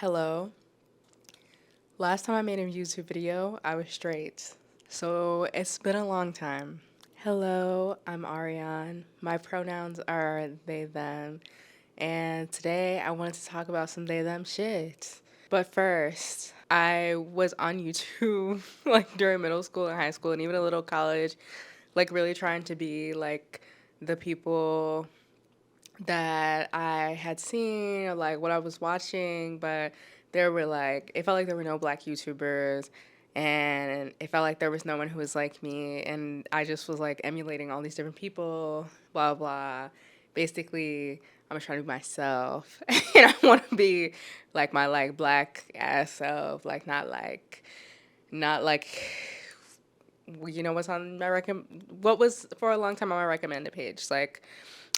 Hello. Last time I made a YouTube video, I was straight. So it's been a long time. Hello, I'm Ariane. My pronouns are they, them. And today I wanted to talk about some they, them shit. But first, I was on YouTube like during middle school and high school and even a little college, like really trying to be like the people that I had seen or like what I was watching, but there were like, it felt like there were no black YouTubers and it felt like there was no one who was like me. And I just was like emulating all these different people, blah, blah. Basically, I'm just trying to be myself and I want to be like my like black ass self, like not like, you know what's on my what was for a long time on my recommended page. Like,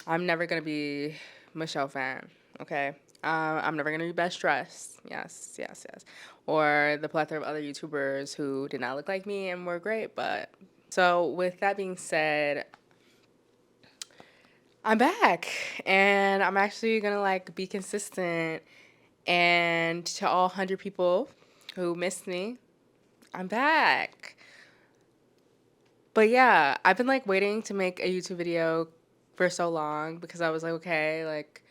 I'm never gonna be Michelle Fan, okay? I'm never gonna be Best Dressed, yes, yes, yes, or the plethora of other YouTubers who did not look like me and were great. But so with that being said, I'm back, and I'm actually gonna like be consistent. And to all 100 people who missed me, I'm back. But yeah, I've been like waiting to make a YouTube video for so long because I was like, okay, like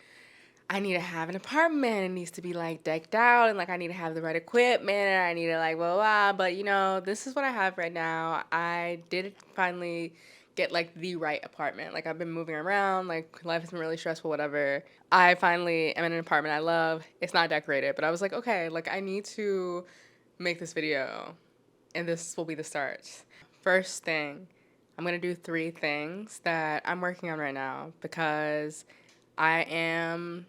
I need to have an apartment. It needs to be like decked out and like I need to have the right equipment and I need to like blah, blah, blah. But you know, this is what I have right now. I did finally get like the right apartment. Like I've been moving around, like life has been really stressful, whatever. I finally am in an apartment I love. It's not decorated, but I was like, okay, like I need to make this video and this will be the start. First thing, I'm gonna do 3 things that I'm working on right now because I am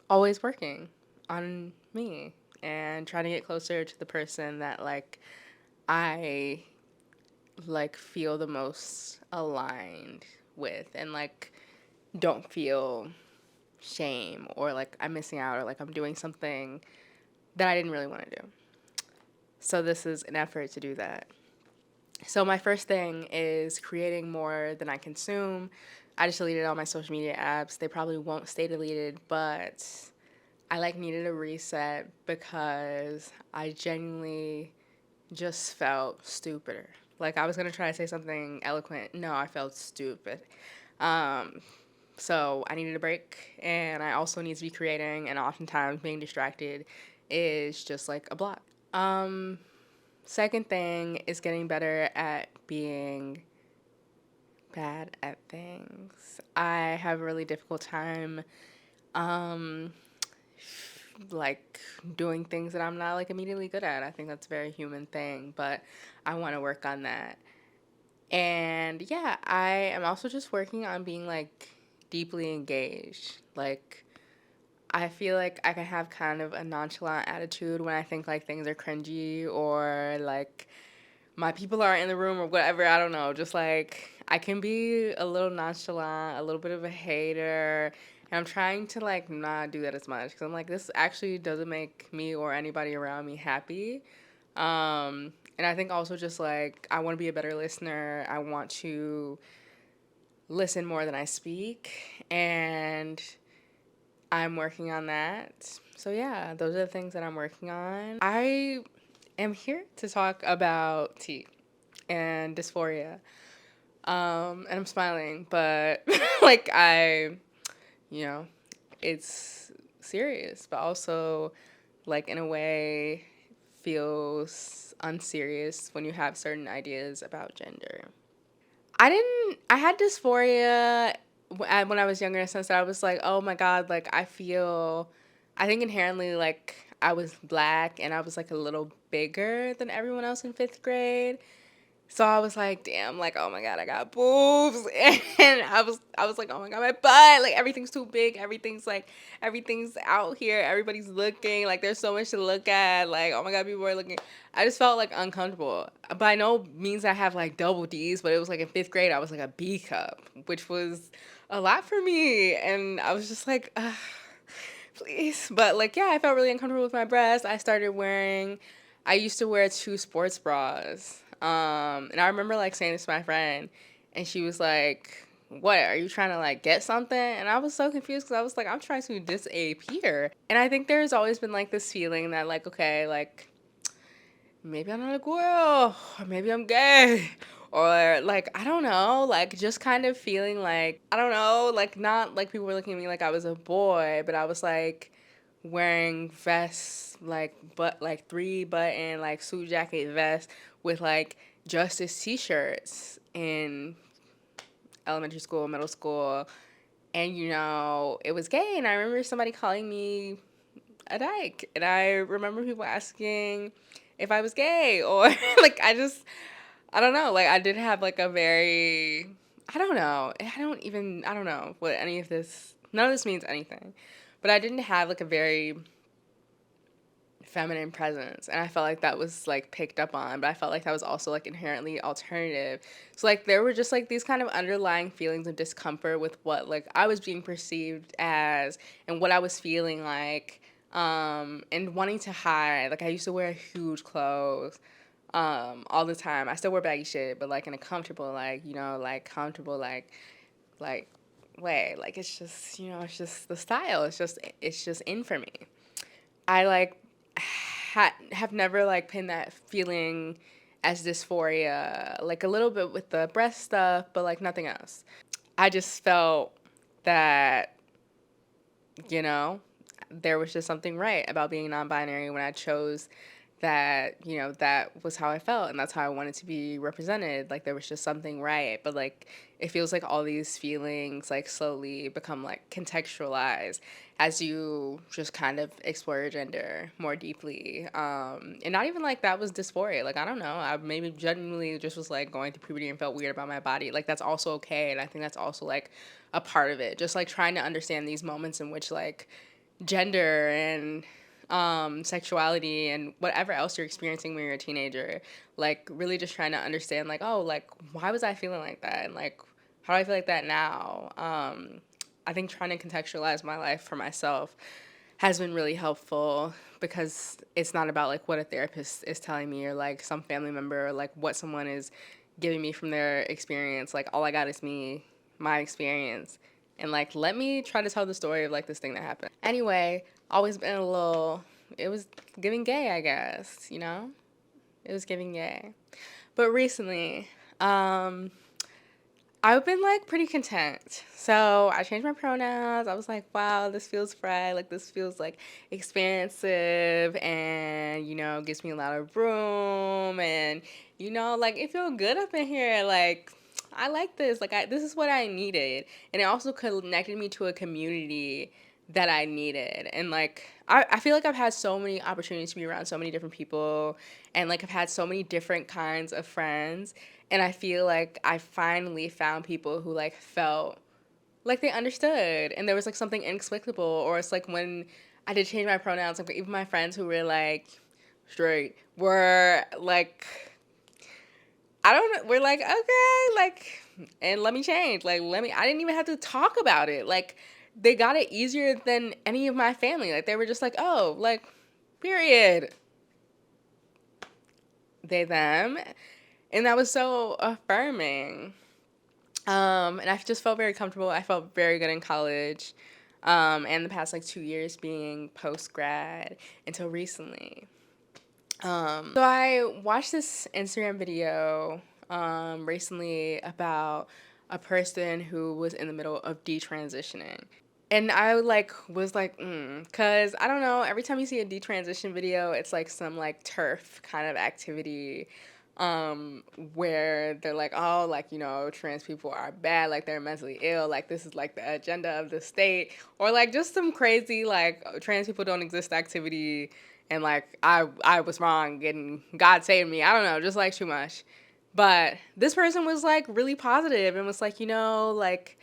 always working on me and trying to get closer to the person that like I like feel the most aligned with and like don't feel shame or like I'm missing out or like I'm doing something that I didn't really want to do. So this is an effort to do that. So my first thing is creating more than I consume. I just deleted all my social media apps. They probably won't stay deleted, but I like needed a reset because I genuinely just felt stupider. Like I was gonna try to say something eloquent. No, I felt stupid. Um, so I needed a break, and I also need to be creating. And oftentimes, being distracted is just like a block. Um, Second thing is getting better at being bad at things. I have a really difficult time um like doing things that I'm not like immediately good at. I think that's a very human thing, but I want to work on that. And yeah, I am also just working on being like deeply engaged. Like I feel like I can have kind of a nonchalant attitude when I think like things are cringy or like my people are in the room or whatever. I don't know. Just like I can be a little nonchalant, a little bit of a hater. And I'm trying to like not do that as much because I'm like, this actually doesn't make me or anybody around me happy. And I think also just like I want to be a better listener. I want to listen more than I speak. And I'm working on that. So yeah, those are the things that I'm working on. I am here to talk about tea and dysphoria. And I'm smiling, but like you know, it's serious, but also like in a way feels unserious when you have certain ideas about gender. I had dysphoria when I was younger in the sense that I was like, oh my God, like I think inherently like I was black and I was like a little bigger than everyone else in 5th grade. So I was like, damn, like, oh my God, I got boobs. And I was like, oh my God, my butt, like everything's too big. Everything's out here. Everybody's looking. Like there's so much to look at. Like, oh my God, people are looking. I just felt like uncomfortable. By no means I have like double D's, but it was like in 5th grade, I was like a B cup, which was a lot for me. And I was just like, please. But like, yeah, I felt really uncomfortable with my breasts. I used to wear 2 sports bras. And I remember like saying this to my friend, and she was like, what are you trying to like get something? And I was so confused because I was like, I'm trying to disappear. And I think there's always been like this feeling that like, okay, like maybe I'm not a girl, or maybe I'm gay, or like I don't know, like just kind of feeling like I don't know, like not like people were looking at me like I was a boy, but I was like wearing vests, like 3 button like suit jacket vest with like justice t-shirts in elementary school, middle school, and it was gay, and I remember somebody calling me a dyke, and I remember people asking if I was gay, or like I don't know, like I did have like a very I don't know, I don't know what any of this none of this means anything, but I didn't have like a very feminine presence, and I felt like that was like picked up on, but I felt like that was also like inherently alternative. So like there were just like these kind of underlying feelings of discomfort with what like I was being perceived as and what I was feeling like, and wanting to hide. Like I used to wear huge clothes all the time. I still wear baggy shit, but like in a comfortable, like like comfortable, like way. Like it's just it's just the style. It's just in for me. I like have never like pinned that feeling as dysphoria, like a little bit with the breast stuff, but like nothing else. I just felt that, you know, there was just something right about being non-binary when I chose that, that was how I felt and that's how I wanted to be represented. Like there was just something right. But like it feels like all these feelings like slowly become like contextualized as you just kind of explore your gender more deeply. And not even like that was dysphoria. Like I don't know. I maybe genuinely just was like going through puberty and felt weird about my body. Like that's also okay. And I think that's also like a part of it. Just like trying to understand these moments in which like gender and sexuality and whatever else you're experiencing when you're a teenager, like really just trying to understand like, oh, like why was I feeling like that, and like how do I feel like that now. I think trying to contextualize my life for myself has been really helpful because it's not about like what a therapist is telling me or like some family member or like what someone is giving me from their experience. Like all I got is me, my experience, and like let me try to tell the story of like this thing that happened. Anyway, always been a little, it was giving gay, I guess, it was giving gay. But recently, I've been like pretty content. So I changed my pronouns. I was like, wow, this feels right. Like this feels like expansive and, gives me a lot of room and, like it feels good up in here. Like I like this. Like this is what I needed. And it also connected me to a community that I needed. And like I feel like I've had so many opportunities to be around so many different people and like I've had so many different kinds of friends, and I feel like I finally found people who like felt like they understood and there was like something inexplicable. Or it's like when I did change my pronouns, like even my friends who were like straight were like, I don't know, we're like, okay, like, and let me change. Like, I didn't even have to talk about it. Like, they got it easier than any of my family. Like, they were just like, oh, like, period. They, them. And that was so affirming. And I just felt very comfortable. I felt very good in college. And the past like 2 years being post grad until recently. So I watched this Instagram video recently about a person who was in the middle of detransitioning. And I like was like, cause I don't know. Every time you see a detransition video, it's like some like turf kind of activity, where they're like, oh, like trans people are bad, like they're mentally ill, like this is like the agenda of the state, or like just some crazy like trans people don't exist activity, and like I was wrong and God saved me. I don't know, just like too much. But this person was like really positive and was like, like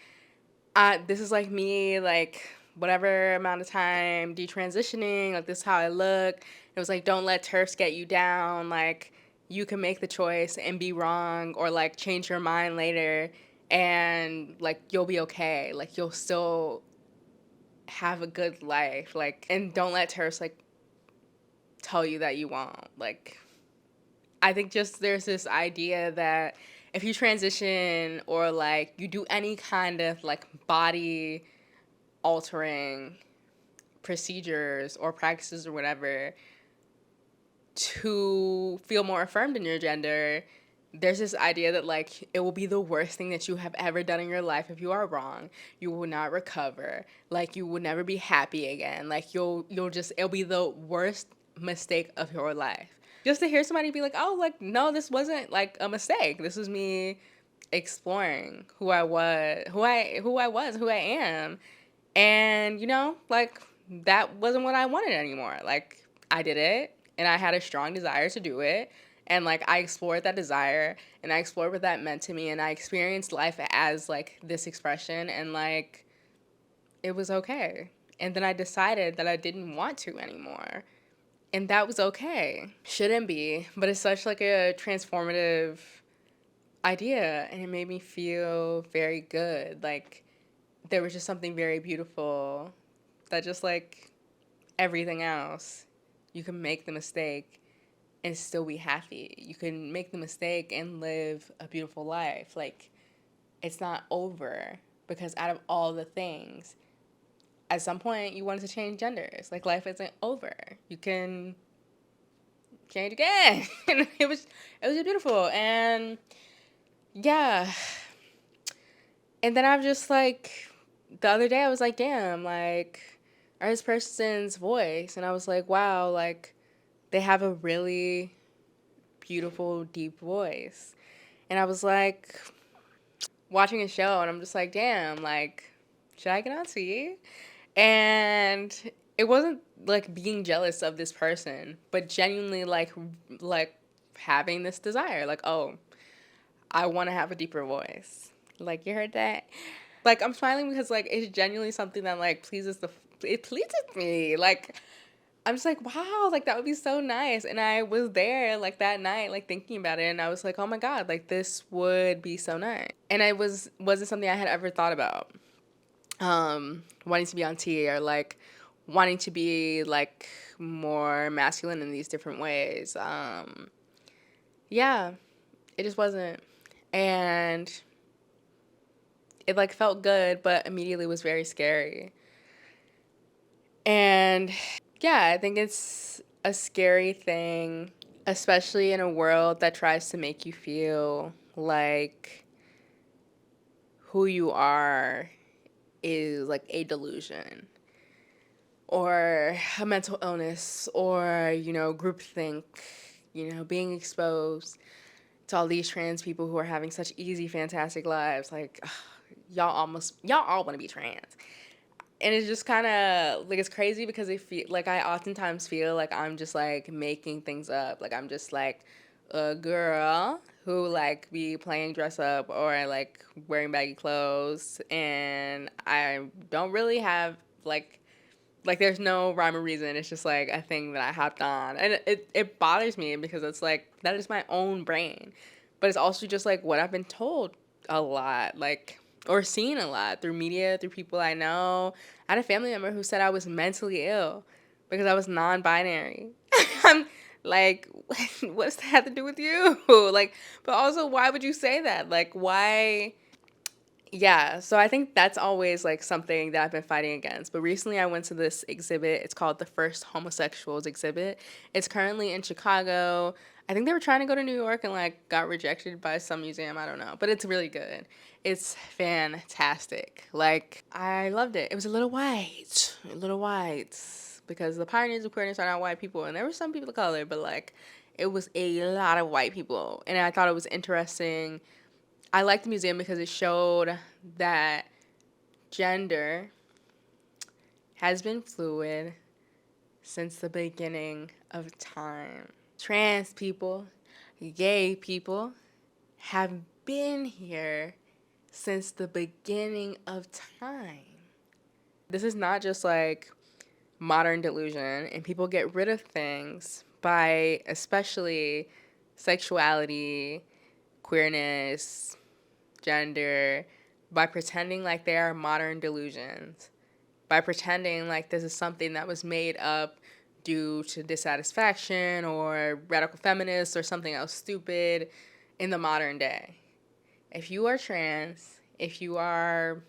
this is like me, like whatever amount of time detransitioning, like this is how I look. It was like, don't let turfs get you down. Like you can make the choice and be wrong or like change your mind later and like you'll be okay. Like you'll still have a good life. Like, and don't let turfs like tell you that you won't. Like I think just there's this idea that if you transition or like you do any kind of like body altering procedures or practices or whatever to feel more affirmed in your gender, there's this idea that like it will be the worst thing that you have ever done in your life if you are wrong. You will not recover. Like you will never be happy again. Like you'll just it'll be the worst mistake of your life. Just to hear somebody be like, "Oh, like no, this wasn't like a mistake. This was me exploring who I was, who I am." And, like that wasn't what I wanted anymore. Like I did it and I had a strong desire to do it. And like I explored that desire and I explored what that meant to me and I experienced life as like this expression and like it was okay. And then I decided that I didn't want to anymore. And that was okay. Shouldn't be, but it's such like a transformative idea and it made me feel very good. Like there was just something very beautiful that just like everything else, you can make the mistake and still be happy. You can make the mistake and live a beautiful life. Like it's not over because out of all the things, at some point you wanted to change genders. Like life isn't over. You can change again. And it was beautiful and yeah. And then I'm just like the other day I was like, damn, like or this person's voice and I was like, wow, like they have a really beautiful deep voice. And I was like watching a show and I'm just like, damn, like should I get on TV? And it wasn't like being jealous of this person, but genuinely like having this desire, like, oh, I want to have a deeper voice. Like you heard that? Like I'm smiling because like it's genuinely something that like it pleases me. Like I'm just like, wow, like that would be so nice. And I was there like that night, like thinking about it, and I was like, oh my god, like this would be so nice. And I wasn't something I had ever thought about. Wanting to be on T or like wanting to be like more masculine in these different ways. Yeah, it just wasn't. And it like felt good, but immediately was very scary. And yeah, I think it's a scary thing, especially in a world that tries to make you feel like who you are is like a delusion or a mental illness or, groupthink, being exposed to all these trans people who are having such easy, fantastic lives. Like, ugh, y'all all want to be trans. And it's just kind of like it's crazy because I oftentimes feel like I'm just like making things up. Like I'm just like a girl who like be playing dress up or like wearing baggy clothes, and I don't really have like there's no rhyme or reason. It's just like a thing that I hopped on, and it bothers me because it's like that is my own brain, but it's also just like what I've been told a lot, like or seen a lot through media, through people I know. I had a family member who said I was mentally ill because I was non-binary. I'm like, what's that have to do with you? Like, but also, why would you say that? Like, why? Yeah, so I think that's always like something that I've been fighting against. But recently I went to this exhibit. It's called the First Homosexuals Exhibit. It's currently in Chicago. I think they were trying to go to New York and like got rejected by some museum. I don't know. But it's really good. It's fantastic. Like, I loved it. It was a little white. A little white. Because the pioneers of queerness are not white people. And there were some people of color, but like, it was a lot of white people. And I thought it was interesting. I liked the museum because it showed that gender has been fluid since the beginning of time. Trans people, gay people have been here since the beginning of time. This is not just like modern delusion, and people get rid of things by especially sexuality, queerness, gender, by pretending like they are modern delusions, by pretending like this is something that was made up due to dissatisfaction or radical feminists or something else stupid in the modern day. If you are trans, if you are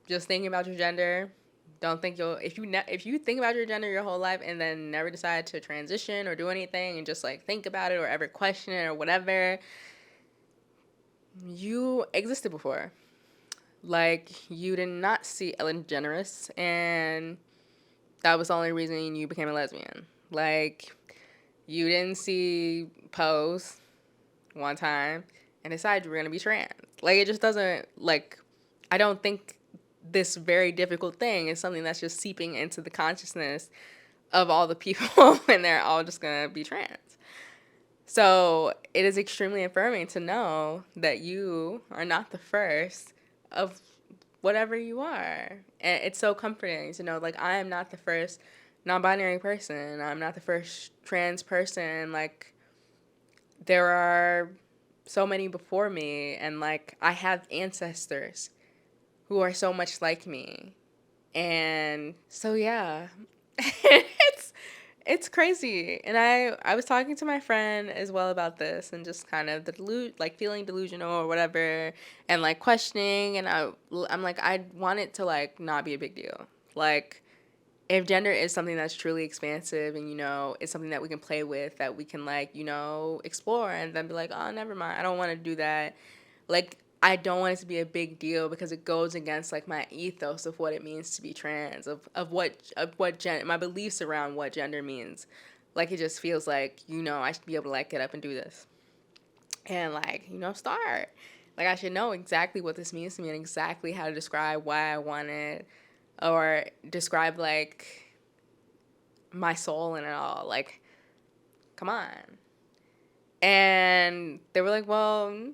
just thinking about your gender, don't think you'll if you think about your gender your whole life and then never decide to transition or do anything and just like think about it or ever question it or whatever, you existed before. Like, you did not see Ellen DeGeneres, and that was the only reason you became a lesbian. Like, you didn't see Pose one time and decided you were going to be trans. Like, it just doesn't, like, I don't think this very difficult thing is something that's just seeping into the consciousness of all the people and they're all just going to be trans. So it is extremely affirming to know that you are not the first of whatever you are. And it's so comforting to know, like, I am not the first non binary person. I'm not the first trans person. Like, there are so many before me, and, like, I have ancestors who are so much like me. And so, yeah. It's crazy. And I was talking to my friend as well about this and just kind of like feeling delusional or whatever and like questioning and I'm like I want it to like not be a big deal. Like, if gender is something that's truly expansive and it's something that we can play with, that we can like, explore and then be like, "Oh, never mind. I don't want to do that." Like, I don't want it to be a big deal because it goes against like my ethos of what it means to be trans, of what gender, my beliefs around what gender means. Like, it just feels like, I should be able to like get up and do this and like, start. Like, I should know exactly what this means to me and exactly how to describe why I want it or describe like my soul and it all. Like, come on. And they were like, well,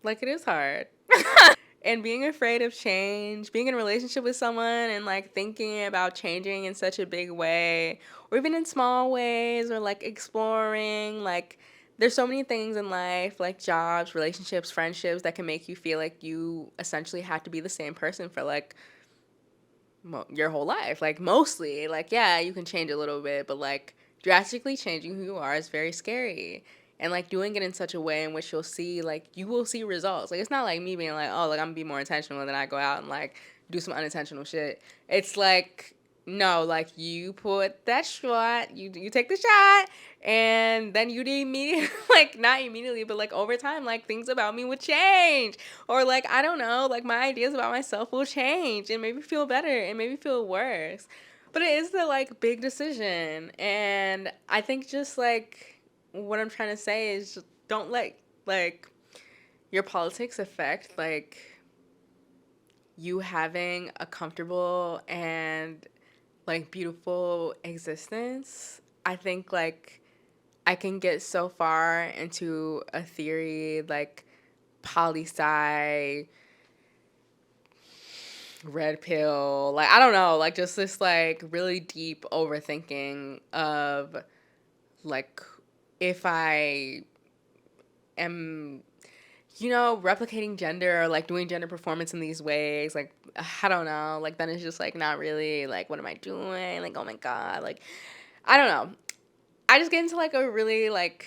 like, it is hard. And being afraid of change, being in a relationship with someone and like thinking about changing in such a big way, or even in small ways, or like exploring, like, there's so many things in life, like jobs, relationships, friendships, that can make you feel like you essentially have to be the same person for like your whole life. Like, mostly, like, yeah, you can change a little bit, but like drastically changing who you are is very scary. And like doing it in such a way in which you will see results. Like, it's not like me being like, oh, like, I'm gonna be more intentional, and then I go out and like do some unintentional shit. It's like, no, like, you put that shot, you take the shot, and then you immediately, like, not immediately, but like over time, like, things about me would change, or like, I don't know, like, my ideas about myself will change and maybe feel better and maybe feel worse. But it is the like big decision, and I think just like what I'm trying to say is just don't let like your politics affect like you having a comfortable and like beautiful existence. I think like I can get so far into a theory like poli sci, red pill, like, I don't know, like, just this like really deep overthinking of like, if I am replicating gender or like doing gender performance in these ways, like, I don't know, like, then it's just like not really like, what am I doing, like, oh my god, like, I don't know. I just get into like a really like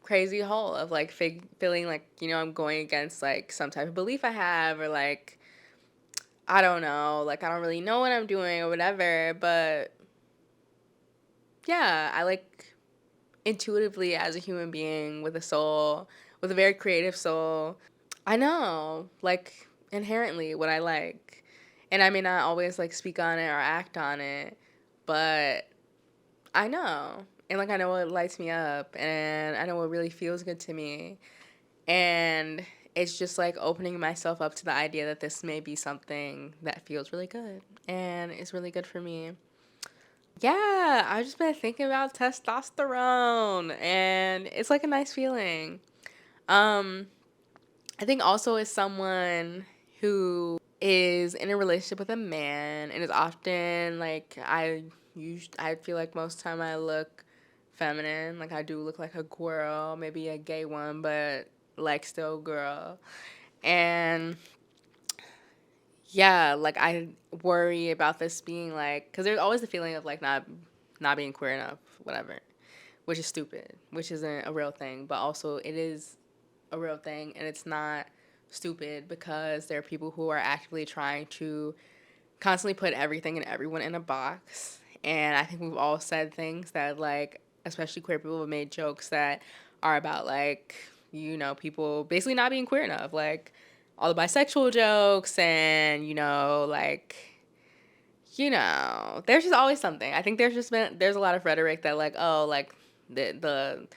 crazy hole of like feeling like, I'm going against like some type of belief I have, or like, I don't know, like, I don't really know what I'm doing or whatever, but yeah, I like intuitively, as a human being with a soul, with a very creative soul, I know, like, inherently what I like. And I may not always like speak on it or act on it, but I know. And like, I know what lights me up and I know what really feels good to me. And it's just like opening myself up to the idea that this may be something that feels really good and is really good for me. Yeah, I've just been thinking about testosterone and it's like a nice feeling. Um, I think also as someone who is in a relationship with a man and is often like I feel like most time I look feminine, like I do look like a girl, maybe a gay one, but like still girl. And yeah, like I worry about this being like, because there's always the feeling of like not being queer enough, whatever, which is stupid, which isn't a real thing, but also it is a real thing, and it's not stupid because there are people who are actively trying to constantly put everything and everyone in a box. And I think we've all said things that, like, especially queer people have made jokes that are about, like, people basically not being queer enough. Like, all the bisexual jokes and, like, there's just always something. I think there's a lot of rhetoric that, like, oh, like, the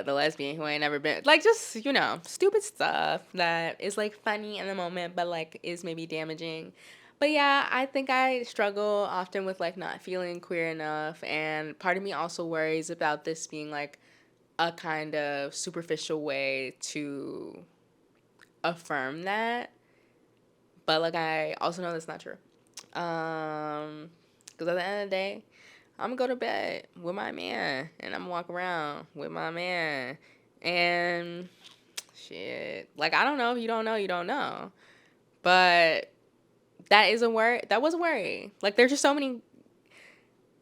lesbian who ain't never been, like, just, stupid stuff that is, like, funny in the moment but, like, is maybe damaging. But yeah, I think I struggle often with, like, not feeling queer enough, and part of me also worries about this being, like, a kind of superficial way to affirm that. But, like, I also know that's not true. Because at the end of the day, I'm gonna go to bed with my man and I'm gonna walk around with my man. And shit. Like, I don't know. If you don't know, you don't know. But that is a worry. That was a worry. Like, there's just so many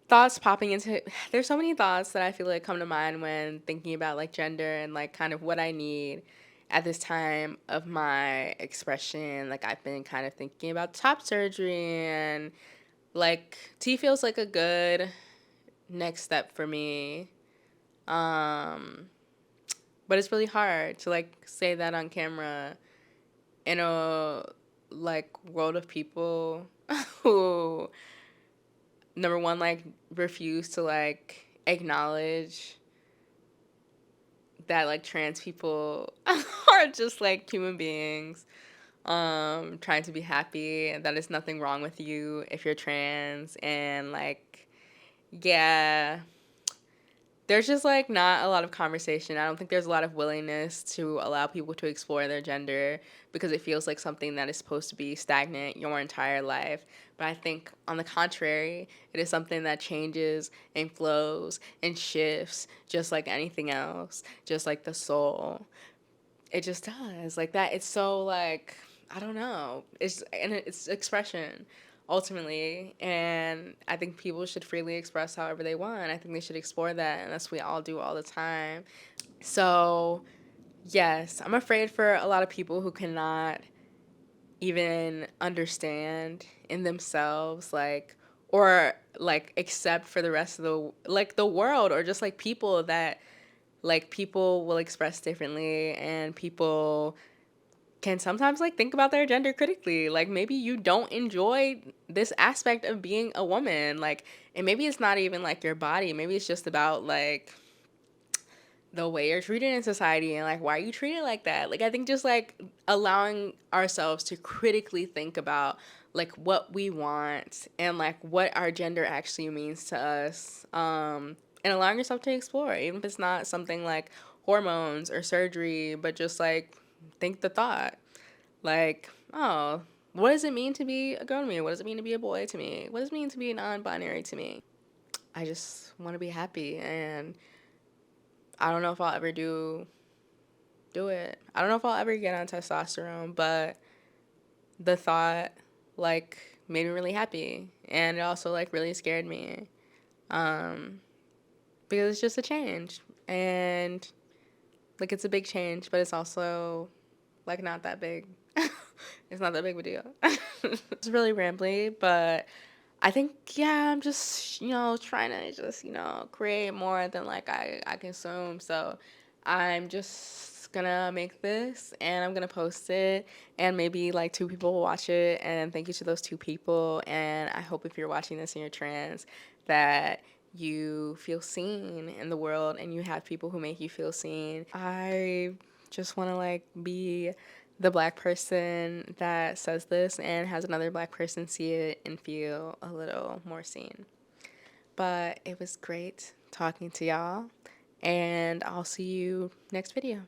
thoughts popping into there's so many thoughts that I feel like come to mind when thinking about, like, gender and, like, kind of what I need at this time of my expression. Like, I've been kind of thinking about top surgery, and, like, T feels like a good next step for me. Um but it's really hard to, like, say that on camera in a, like, world of people who, number one, like, refuse to, like, acknowledge that, like, trans people are just, like, human beings trying to be happy, and that there's nothing wrong with you if you're trans. And, like, yeah, there's just, like, not a lot of conversation. I don't think there's a lot of willingness to allow people to explore their gender because it feels like something that is supposed to be stagnant your entire life. But I think, on the contrary, it is something that changes and flows and shifts just like anything else, just like the soul. It just does. Like that. It's so, like, I don't know. It's expression ultimately, and I think people should freely express however they want. I think they should explore that, and that's what we all do all the time. So, yes, I'm afraid for a lot of people who cannot even understand in themselves, like, or, like, accept for the rest of the world, or just, like, people that, like, people will express differently, and people can sometimes, like, think about their gender critically. Like, maybe you don't enjoy this aspect of being a woman, like, and maybe it's not even, like, your body. Maybe it's just about, like, the way you're treated in society, and, like, why are you treated like that. Like, I think just, like, allowing ourselves to critically think about, like, what we want and, like, what our gender actually means to us, and allowing yourself to explore, even if it's not something like hormones or surgery, but just, like, think the thought. Like, oh, what does it mean to be a girl to me? What does it mean to be a boy to me? What does it mean to be non-binary to me? I just want to be happy, and I don't know if I'll ever do it. I don't know if I'll ever get on testosterone, but the thought, like, made me really happy, and it also, like, really scared me, um, because it's just a change, and, like, it's a big change, but it's also, like, not that big. It's not that big of a deal. It's really rambly, but I think, yeah, I'm just, trying to just, create more than, like, I consume. So I'm just gonna make this and I'm gonna post it, and maybe, like, two people will watch it, and thank you to those two people. And I hope, if you're watching this and you're trans, that you feel seen in the world and you have people who make you feel seen. I just want to, like, be the Black person that says this and has another Black person see it and feel a little more seen. But it was great talking to y'all, and I'll see you next video.